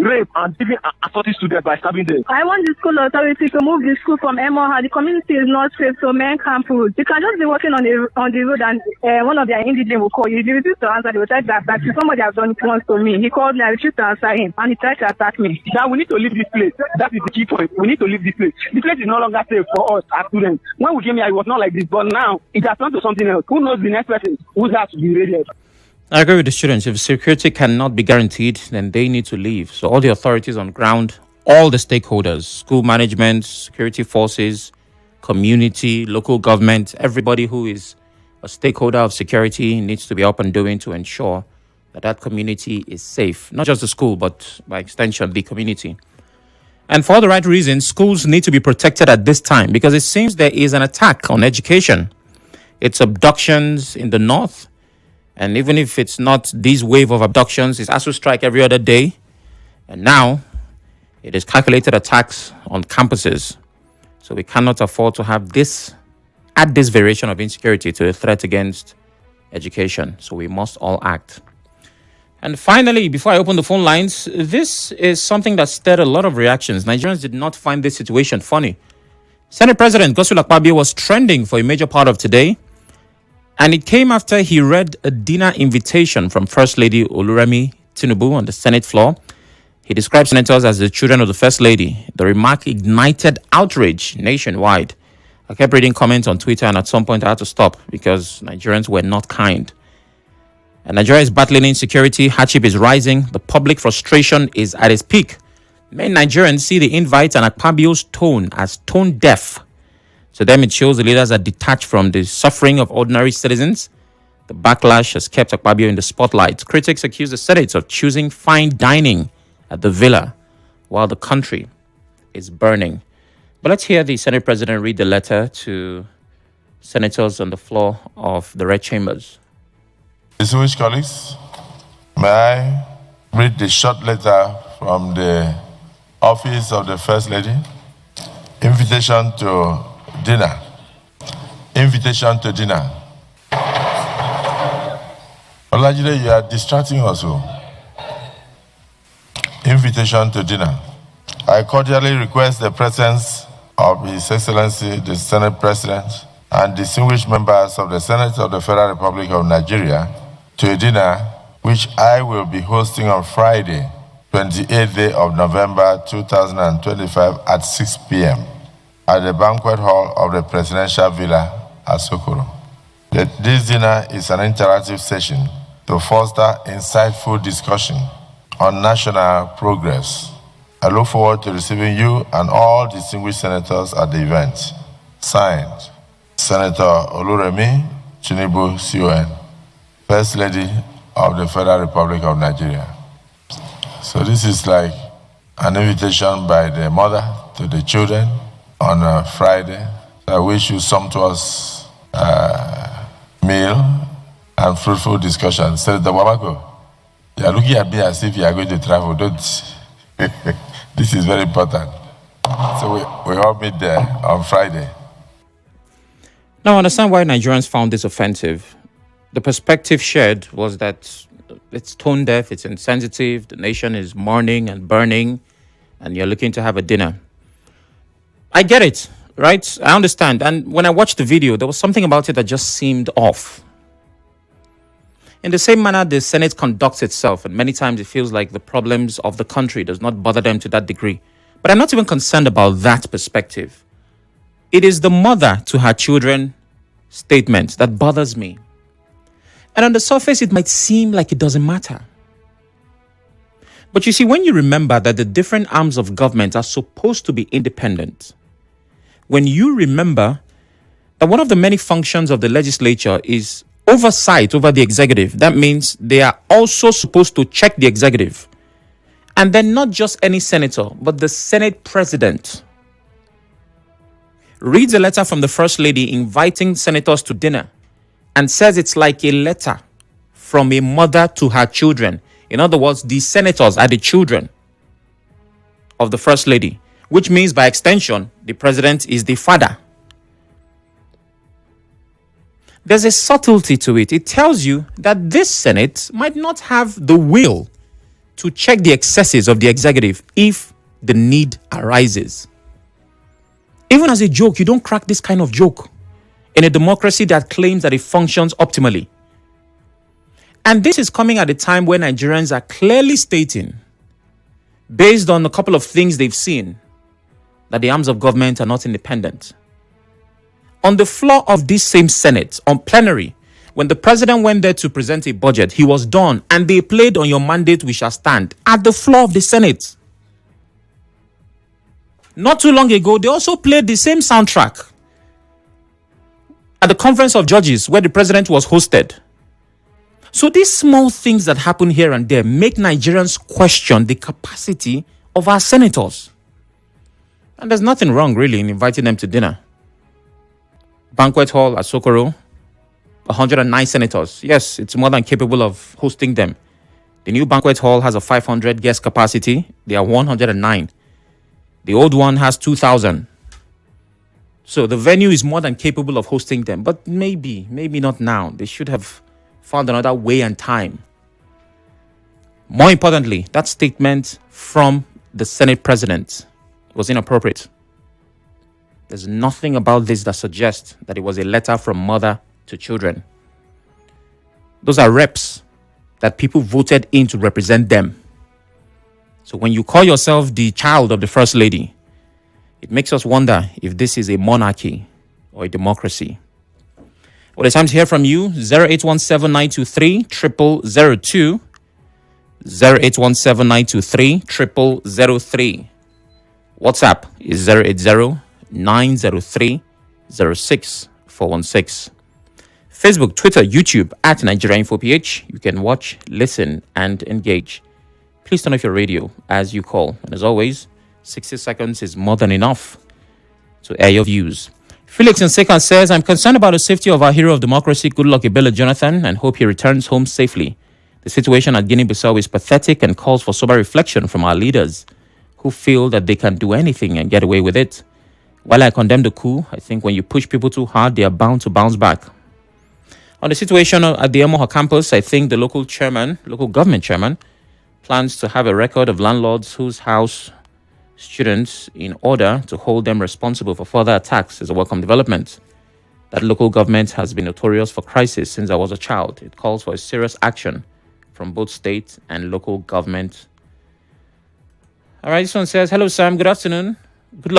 rape and even assaulting students by stabbing them. I want the school authority to move the school from Emouha. The community is not safe, so men can't food. You can just be walking on the road and one of their indigents will call you. If you refuse to answer, they will try to attack you. Somebody has done it once to me. He called me, I refused to answer him, and he tried to attack me. Now we need to leave this place. That is the key point. We need to leave this place. The place is no longer safe for us as students. When we came here, it was not like this, but now it has turned to something else. Who knows the next person who has to be raided? I agree with the students. If security cannot be guaranteed, then they need to leave. So all the authorities on ground, all the stakeholders, school management, security forces, community, local government, everybody who is a stakeholder of security needs to be up and doing to ensure that that community is safe. Not just the school, but by extension, the community. And for the right reasons, schools need to be protected at this time because it seems there is an attack on education. It's abductions in the north. And even if it's not this wave of abductions, it's ASU strike every other day. And now it is calculated attacks on campuses. So we cannot afford to have this, add this variation of insecurity to a threat against education. So we must all act. And finally, before I open the phone lines, this is something that stirred a lot of reactions. Nigerians did not find this situation funny. Senate President Akpabio was trending for a major part of today. And it came after he read a dinner invitation from First Lady Oluremi Tinubu on the Senate floor. He described senators as the children of the First Lady. The remark ignited outrage nationwide. I kept reading comments on Twitter, and at some point I had to stop because Nigerians were not kind. And Nigeria is battling insecurity. Hardship is rising. The public frustration is at its peak. Many Nigerians see the invite and Akpabio's tone as tone deaf. To them, it shows the leaders are detached from the suffering of ordinary citizens. The backlash has kept Akpabio in the spotlight. Critics accuse the Senate of choosing fine dining at the villa while the country is burning. But let's hear the Senate President read the letter to senators on the floor of the Red Chambers. Distinguished colleagues, may I read the short letter from the Office of the First Lady? Invitation to dinner. Invitation to dinner. Olajide, you are distracting us. Invitation to dinner. I cordially request the presence of His Excellency, the Senate President, and distinguished members of the Senate of the Federal Republic of Nigeria to a dinner which I will be hosting on Friday, 28th day of November 2025 at 6 p.m. at the banquet hall of the Presidential Villa at Sokoro. This dinner is an interactive session to foster insightful discussion on national progress. I look forward to receiving you and all distinguished senators at the event. Signed, Senator Oluremi Tinubu, CON, First Lady of the Federal Republic of Nigeria. So this is like an invitation by the mother to the children on a Friday. I wish you sumptuous meal and fruitful discussion. Senator Wamako, you are looking at me as if you are going to travel. Don't. This is very important. So we all meet there on Friday. Now, I understand why Nigerians found this offensive. The perspective shared was that it's tone deaf, it's insensitive, the nation is mourning and burning, and you're looking to have a dinner. I get it, right? I understand. And when I watched the video, there was something about it that just seemed off. In the same manner, the Senate conducts itself, and many times it feels like the problems of the country does not bother them to that degree. But I'm not even concerned about that perspective. It is the mother to her children statement that bothers me. And on the surface, it might seem like it doesn't matter. But you see, when you remember that the different arms of government are supposed to be independent, when you remember that one of the many functions of the legislature is oversight over the executive, that means they are also supposed to check the executive. And then not just any senator, but the Senate president reads a letter from the First Lady inviting senators to dinner and says it's like a letter from a mother to her children. In other words, the senators are the children of the First Lady, which means by extension, the president is the father. There's a subtlety to it. It tells you that this Senate might not have the will to check the excesses of the executive if the need arises. Even as a joke, you don't crack this kind of joke in a democracy that claims that it functions optimally. And this is coming at a time when Nigerians are clearly stating, based on a couple of things they've seen, that the arms of government are not independent. On the floor of this same Senate, on plenary, when the president went there to present a budget, he was done, and they played "On Your Mandate We Shall Stand" at the floor of the Senate. Not too long ago, they also played the same soundtrack at the Conference of Judges where the president was hosted. So these small things that happen here and there make Nigerians question the capacity of our senators. And there's nothing wrong, really, in inviting them to dinner. Banquet hall at Sokoro, 109 senators. Yes, it's more than capable of hosting them. The new banquet hall has a 500 guest capacity. There are 109. The old one has 2,000. So the venue is more than capable of hosting them. But maybe not now. They should have found another way and time. More importantly, that statement from the Senate president was inappropriate. There's nothing about this that suggests that it was a letter from mother to children. Those are reps that people voted in to represent them. So when you call yourself the child of the First Lady, it makes us wonder if this is a monarchy or a democracy. Well, it's time to hear from you. 0817-923-0002. 0817-923-0003. WhatsApp is 080-903-06416. Facebook, Twitter, YouTube at Nigeria Info PH. You can watch, listen, and engage. Please turn off your radio as you call. And as always, 60 seconds is more than enough to air your views. Felix Nsekan says, I'm concerned about the safety of our hero of democracy, Goodluck Ebele Jonathan, and hope he returns home safely. The situation at Guinea Bissau is pathetic and calls for sober reflection from our leaders who feel that they can do anything and get away with it. While I condemn the coup, I think when you push people too hard, they are bound to bounce back. On the situation at the Emouha campus, I think the local government chairman, plans to have a record of landlords whose house students in order to hold them responsible for further attacks is a welcome development. That local government has been notorious for crisis since I was a child. It calls for a serious action from both state and local government. All right, this one says, hello, Sam. Good afternoon. Good luck.